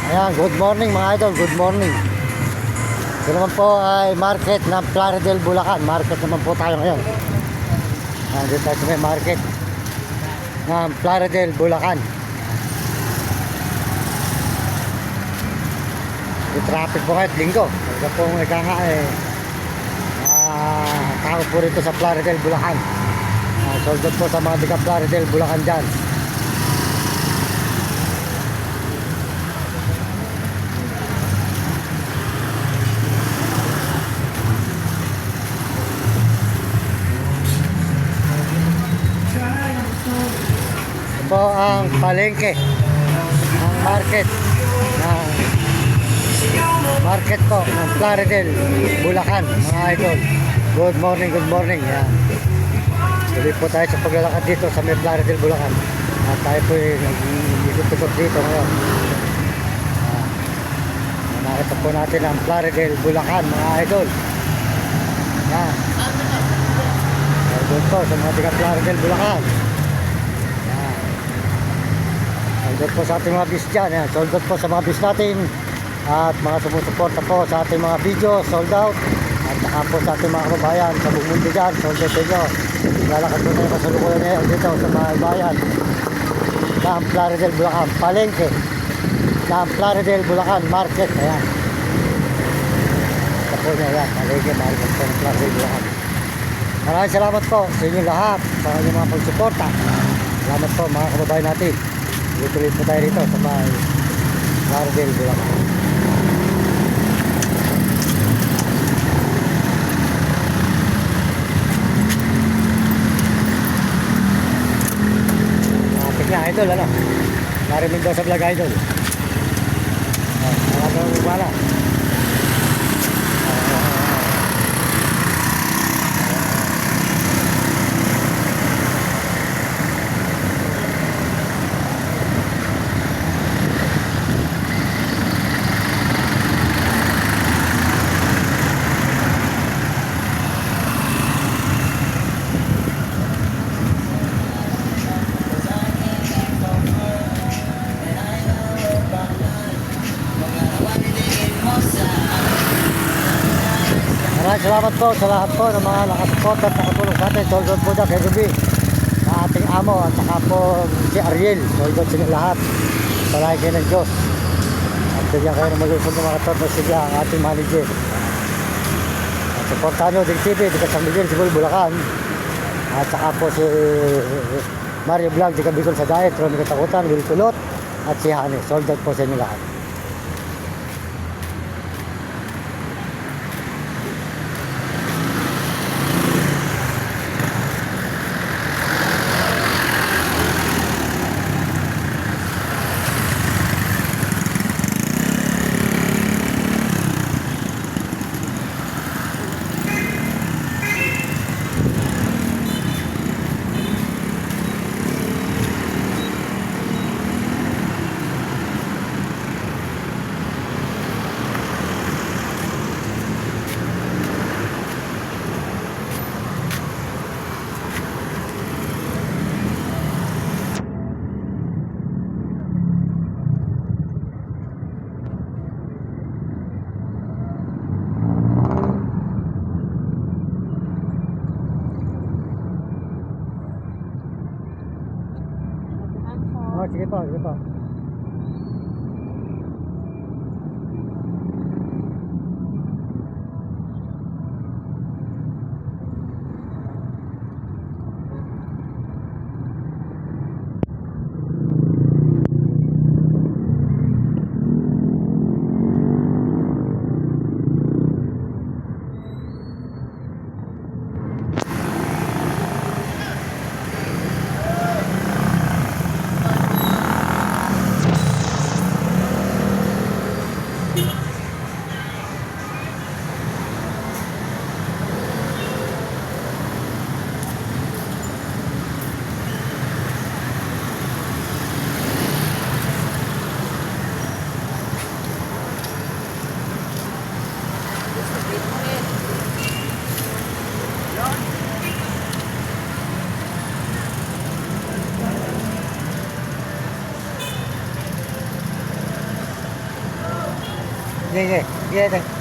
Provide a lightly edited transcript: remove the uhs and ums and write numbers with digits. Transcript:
Ayan, good morning mga idol, good morning. Ito naman po ay market ng Plaridel, Bulacan. Market naman po tayo ngayon. Ayan, dito tayo sa may market ng Plaridel, Bulacan. Yung traffic po ngayon, linggo. Talaga po ika nga tao po rito sa Plaridel, Bulacan. Sold out po sa mga diga Plaridel, Bulacan dyan. Ito po ang palengke, ang market po ng Plaridel, Bulacan mga idol. Good morning, good morning. Yan. Tuloy po tayo sa paglalakad dito sa may Plaridel, Bulacan. At tayo po nag-ikot-ikot dito ngayon. Nakita po natin ang Plaridel, Bulacan mga idol. Yan. Doon po sa mga tiga Plaridel, Bulacan. Yan. Sold out po sa ating mga bis dyan. Yan. Sold out po sa mga bis natin. At mga sumusuporta po sa ating mga video, sold out. At saka po sa ating mga kababayan sa buong mundo dyan, sold out sa inyo. Lalakad po tayo kasalukuyan ngayon dito sa mga bayan ng Plaridel, Bulacan. Palengke ng Plaridel, Bulacan market. Ayan. Ito po niya yan, palengke market po ng Plaridel, Bulacan. Maraming salamat po sa inyo lahat sa inyong mga pagsuporta. Salamat po mga kababayan natin. Tuloy po tayo rito sa mga Plaridel, Bulacan. Na idol, ano? Narinig daw sa vlog idol. Mga daw wala. Maraming salamat po sa lahat po ng mga nakasupport at nakatulong sa atin. Sold out po dyan kay Ruby, sa ating amo, at saka po si Ariel. Sold out sila lahat. Salahin kayo ng Diyos. At bigyan kayo ng malusog ng mga torno sila ang ating manager. At supportahan nyo Dig TV, Dig San Miguel, Sigol, Bulacan. At saka po si Mario Vlog, Dig Bicol sa Diet, Romy Katakutan, Will Kulot, at si Hani. Sold out po sa inyo lahat. Sige po, sige po. Sige, sige. Sige,